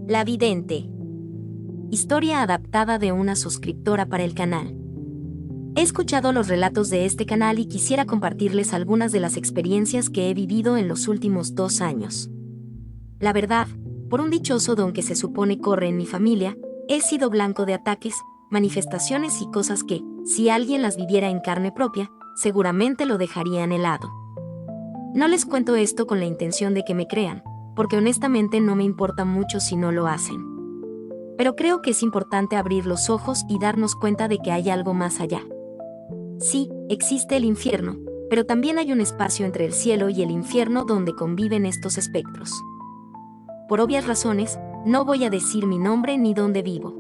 La vidente. Historia adaptada de una suscriptora para el canal. He escuchado los relatos de este canal y quisiera compartirles algunas de las experiencias que he vivido en los últimos 2 años. La verdad, por un dichoso don que se supone corre en mi familia, he sido blanco de ataques, manifestaciones y cosas que, si alguien las viviera en carne propia, seguramente lo dejarían helado. No les cuento esto con la intención de que me crean, porque honestamente no me importa mucho si no lo hacen. Pero creo que es importante abrir los ojos y darnos cuenta de que hay algo más allá. Sí, existe el infierno, pero también hay un espacio entre el cielo y el infierno donde conviven estos espectros. Por obvias razones, no voy a decir mi nombre ni dónde vivo.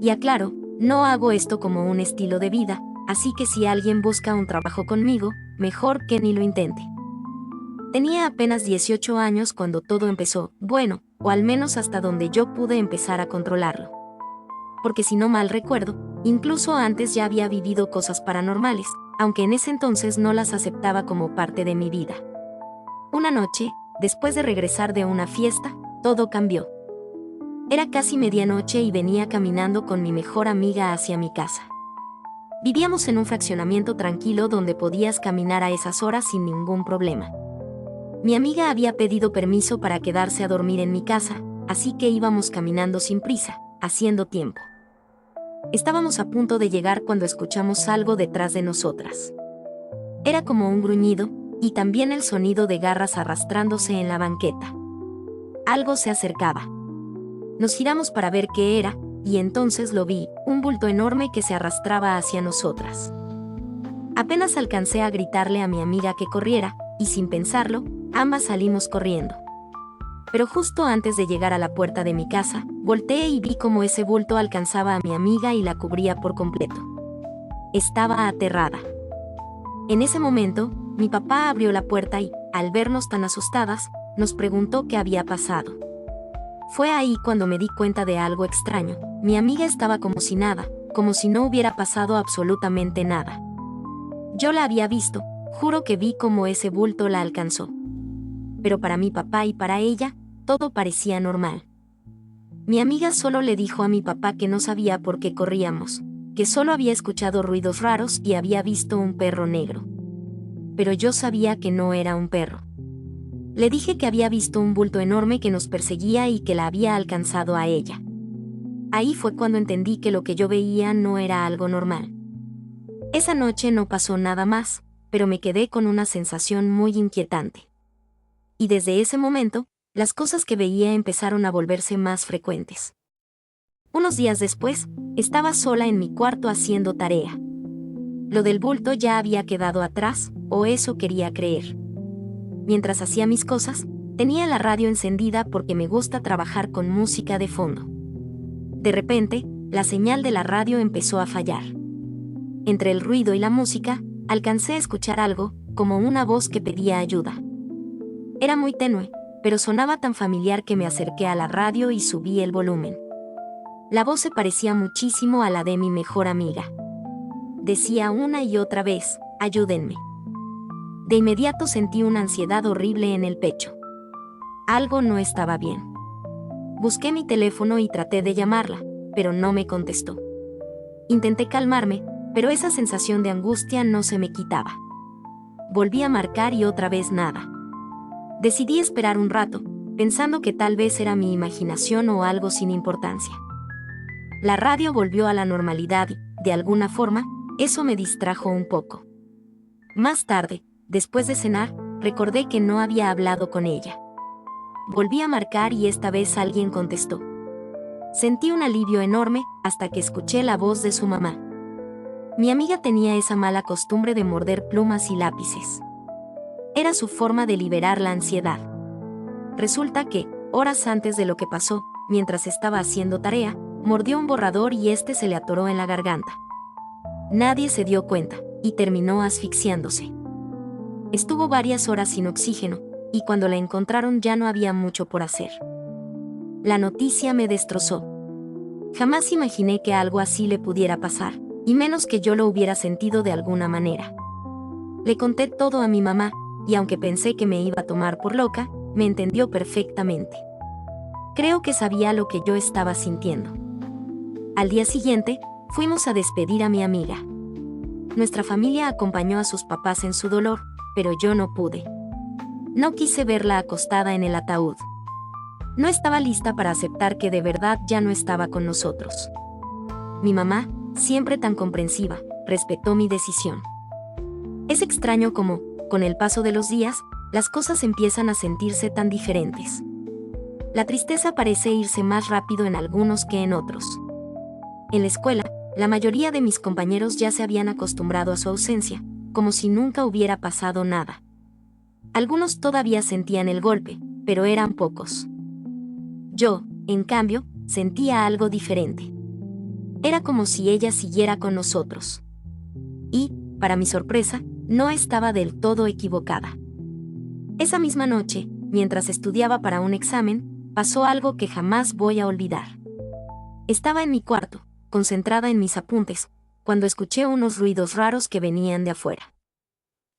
Y aclaro, no hago esto como un estilo de vida, así que si alguien busca un trabajo conmigo, mejor que ni lo intente. Tenía apenas 18 años cuando todo empezó, bueno, o al menos hasta donde yo pude empezar a controlarlo. Porque si no mal recuerdo, incluso antes ya había vivido cosas paranormales, aunque en ese entonces no las aceptaba como parte de mi vida. Una noche, después de regresar de una fiesta, todo cambió. Era casi medianoche y venía caminando con mi mejor amiga hacia mi casa. Vivíamos en un fraccionamiento tranquilo donde podías caminar a esas horas sin ningún problema. Mi amiga había pedido permiso para quedarse a dormir en mi casa, así que íbamos caminando sin prisa, haciendo tiempo. Estábamos a punto de llegar cuando escuchamos algo detrás de nosotras. Era como un gruñido, y también el sonido de garras arrastrándose en la banqueta. Algo se acercaba. Nos giramos para ver qué era, y entonces lo vi, un bulto enorme que se arrastraba hacia nosotras. Apenas alcancé a gritarle a mi amiga que corriera, y sin pensarlo, ambas salimos corriendo. Pero justo antes de llegar a la puerta de mi casa, volteé y vi cómo ese bulto alcanzaba a mi amiga y la cubría por completo. Estaba aterrada. En ese momento, mi papá abrió la puerta y, al vernos tan asustadas, nos preguntó qué había pasado. Fue ahí cuando me di cuenta de algo extraño. Mi amiga estaba como si nada, como si no hubiera pasado absolutamente nada. Yo la había visto, juro que vi cómo ese bulto la alcanzó. Pero para mi papá y para ella, todo parecía normal. Mi amiga solo le dijo a mi papá que no sabía por qué corríamos, que solo había escuchado ruidos raros y había visto un perro negro. Pero yo sabía que no era un perro. Le dije que había visto un bulto enorme que nos perseguía y que la había alcanzado a ella. Ahí fue cuando entendí que lo que yo veía no era algo normal. Esa noche no pasó nada más, pero me quedé con una sensación muy inquietante. Y desde ese momento, las cosas que veía empezaron a volverse más frecuentes. Unos días después, estaba sola en mi cuarto haciendo tarea. Lo del bulto ya había quedado atrás, o eso quería creer. Mientras hacía mis cosas, tenía la radio encendida porque me gusta trabajar con música de fondo. De repente, la señal de la radio empezó a fallar. Entre el ruido y la música, alcancé a escuchar algo, como una voz que pedía ayuda. Era muy tenue, pero sonaba tan familiar que me acerqué a la radio y subí el volumen. La voz se parecía muchísimo a la de mi mejor amiga. Decía una y otra vez, ayúdenme. De inmediato sentí una ansiedad horrible en el pecho. Algo no estaba bien. Busqué mi teléfono y traté de llamarla, pero no me contestó. Intenté calmarme, pero esa sensación de angustia no se me quitaba. Volví a marcar y otra vez nada. Decidí esperar un rato, pensando que tal vez era mi imaginación o algo sin importancia. La radio volvió a la normalidad y, de alguna forma, eso me distrajo un poco. Más tarde, después de cenar, recordé que no había hablado con ella. Volví a marcar y esta vez alguien contestó. Sentí un alivio enorme hasta que escuché la voz de su mamá. Mi amiga tenía esa mala costumbre de morder plumas y lápices. Era su forma de liberar la ansiedad. Resulta que, horas antes de lo que pasó, mientras estaba haciendo tarea, mordió un borrador y este se le atoró en la garganta. Nadie se dio cuenta, y terminó asfixiándose. Estuvo varias horas sin oxígeno, y cuando la encontraron ya no había mucho por hacer. La noticia me destrozó. Jamás imaginé que algo así le pudiera pasar, y menos que yo lo hubiera sentido de alguna manera. Le conté todo a mi mamá, y aunque pensé que me iba a tomar por loca, me entendió perfectamente. Creo que sabía lo que yo estaba sintiendo. Al día siguiente, fuimos a despedir a mi amiga. Nuestra familia acompañó a sus papás en su dolor, pero yo no pude. No quise verla acostada en el ataúd. No estaba lista para aceptar que de verdad ya no estaba con nosotros. Mi mamá, siempre tan comprensiva, respetó mi decisión. Es extraño cómo, con el paso de los días, las cosas empiezan a sentirse tan diferentes. La tristeza parece irse más rápido en algunos que en otros. En la escuela, la mayoría de mis compañeros ya se habían acostumbrado a su ausencia, como si nunca hubiera pasado nada. Algunos todavía sentían el golpe, pero eran pocos. Yo, en cambio, sentía algo diferente. Era como si ella siguiera con nosotros. Y, para mi sorpresa, no estaba del todo equivocada. Esa misma noche, mientras estudiaba para un examen, pasó algo que jamás voy a olvidar. Estaba en mi cuarto, concentrada en mis apuntes, cuando escuché unos ruidos raros que venían de afuera.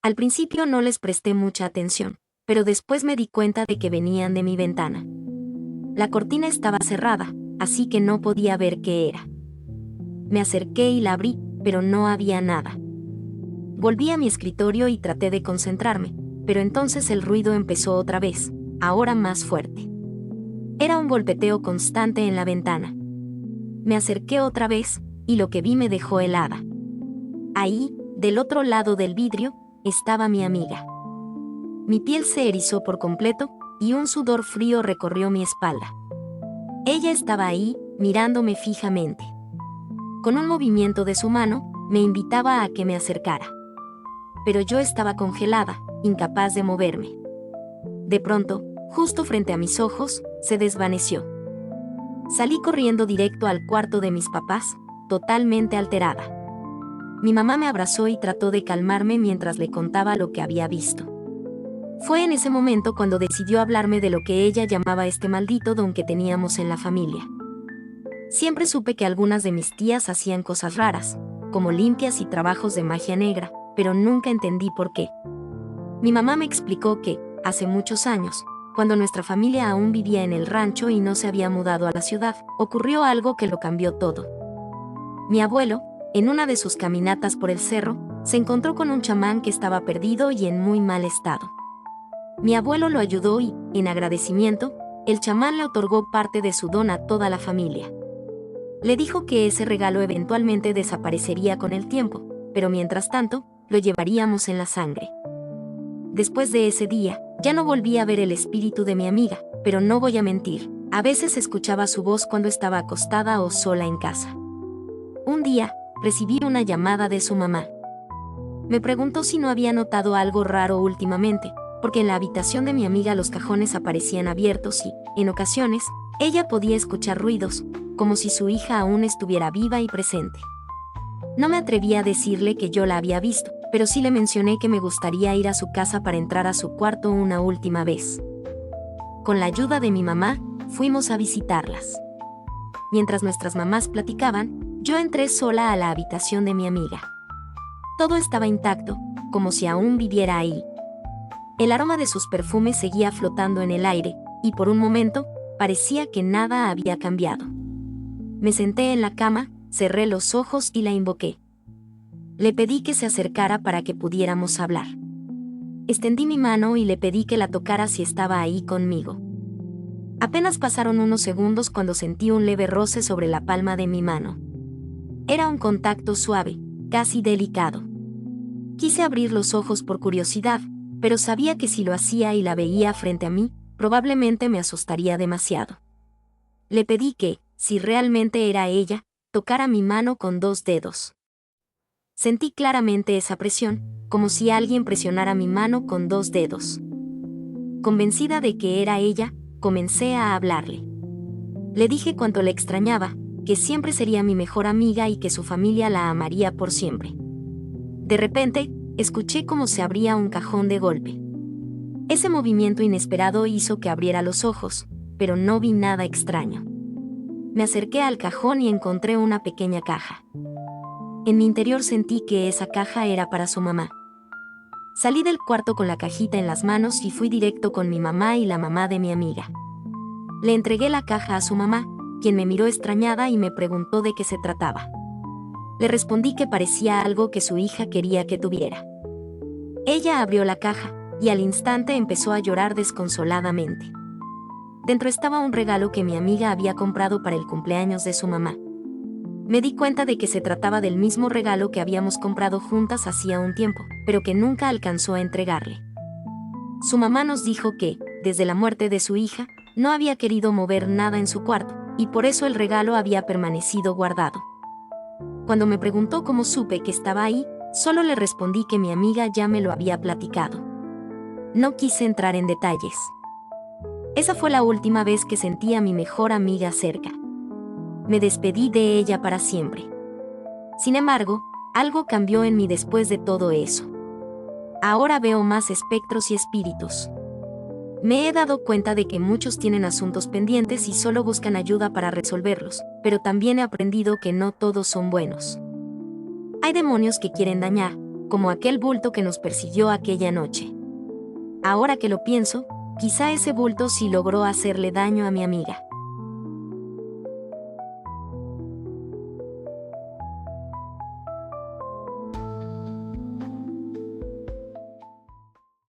Al principio no les presté mucha atención, pero después me di cuenta de que venían de mi ventana. La cortina estaba cerrada, así que no podía ver qué era. Me acerqué y la abrí, pero no había nada. Volví a mi escritorio y traté de concentrarme, pero entonces el ruido empezó otra vez, ahora más fuerte. Era un golpeteo constante en la ventana. Me acerqué otra vez, y lo que vi me dejó helada. Ahí, del otro lado del vidrio, estaba mi amiga. Mi piel se erizó por completo, y un sudor frío recorrió mi espalda. Ella estaba ahí, mirándome fijamente. Con un movimiento de su mano, me invitaba a que me acercara. Pero yo estaba congelada, incapaz de moverme. De pronto, justo frente a mis ojos, se desvaneció. Salí corriendo directo al cuarto de mis papás, totalmente alterada. Mi mamá me abrazó y trató de calmarme mientras le contaba lo que había visto. Fue en ese momento cuando decidió hablarme de lo que ella llamaba este maldito don que teníamos en la familia. Siempre supe que algunas de mis tías hacían cosas raras, como limpias y trabajos de magia negra, pero nunca entendí por qué. Mi mamá me explicó que, hace muchos años, cuando nuestra familia aún vivía en el rancho y no se había mudado a la ciudad, ocurrió algo que lo cambió todo. Mi abuelo, en una de sus caminatas por el cerro, se encontró con un chamán que estaba perdido y en muy mal estado. Mi abuelo lo ayudó y, en agradecimiento, el chamán le otorgó parte de su don a toda la familia. Le dijo que ese regalo eventualmente desaparecería con el tiempo, pero mientras tanto, lo llevaríamos en la sangre. Después de ese día, ya no volví a ver el espíritu de mi amiga, pero no voy a mentir, a veces escuchaba su voz cuando estaba acostada o sola en casa. Un día, recibí una llamada de su mamá. Me preguntó si no había notado algo raro últimamente, porque en la habitación de mi amiga los cajones aparecían abiertos y, en ocasiones, ella podía escuchar ruidos, como si su hija aún estuviera viva y presente. No me atreví a decirle que yo la había visto, pero sí le mencioné que me gustaría ir a su casa para entrar a su cuarto una última vez. Con la ayuda de mi mamá, fuimos a visitarlas. Mientras nuestras mamás platicaban, yo entré sola a la habitación de mi amiga. Todo estaba intacto, como si aún viviera ahí. El aroma de sus perfumes seguía flotando en el aire, y por un momento, parecía que nada había cambiado. Me senté en la cama, cerré los ojos y la invoqué. Le pedí que se acercara para que pudiéramos hablar. Extendí mi mano y le pedí que la tocara si estaba ahí conmigo. Apenas pasaron unos segundos cuando sentí un leve roce sobre la palma de mi mano. Era un contacto suave, casi delicado. Quise abrir los ojos por curiosidad, pero sabía que si lo hacía y la veía frente a mí, probablemente me asustaría demasiado. Le pedí que, si realmente era ella, tocara mi mano con 2 dedos. Sentí claramente esa presión, como si alguien presionara mi mano con 2 dedos. Convencida de que era ella, comencé a hablarle. Le dije cuánto le extrañaba, que siempre sería mi mejor amiga y que su familia la amaría por siempre. De repente, escuché cómo se abría un cajón de golpe. Ese movimiento inesperado hizo que abriera los ojos, pero no vi nada extraño. Me acerqué al cajón y encontré una pequeña caja. En mi interior sentí que esa caja era para su mamá. Salí del cuarto con la cajita en las manos y fui directo con mi mamá y la mamá de mi amiga. Le entregué la caja a su mamá, quien me miró extrañada y me preguntó de qué se trataba. Le respondí que parecía algo que su hija quería que tuviera. Ella abrió la caja, y al instante empezó a llorar desconsoladamente. Dentro estaba un regalo que mi amiga había comprado para el cumpleaños de su mamá. Me di cuenta de que se trataba del mismo regalo que habíamos comprado juntas hacía un tiempo, pero que nunca alcanzó a entregarle. Su mamá nos dijo que, desde la muerte de su hija, no había querido mover nada en su cuarto, y por eso el regalo había permanecido guardado. Cuando me preguntó cómo supe que estaba ahí, solo le respondí que mi amiga ya me lo había platicado. No quise entrar en detalles. Esa fue la última vez que sentí a mi mejor amiga cerca. Me despedí de ella para siempre. Sin embargo, algo cambió en mí después de todo eso. Ahora veo más espectros y espíritus. Me he dado cuenta de que muchos tienen asuntos pendientes y solo buscan ayuda para resolverlos, pero también he aprendido que no todos son buenos. Hay demonios que quieren dañar, como aquel bulto que nos persiguió aquella noche. Ahora que lo pienso, quizá ese bulto sí logró hacerle daño a mi amiga.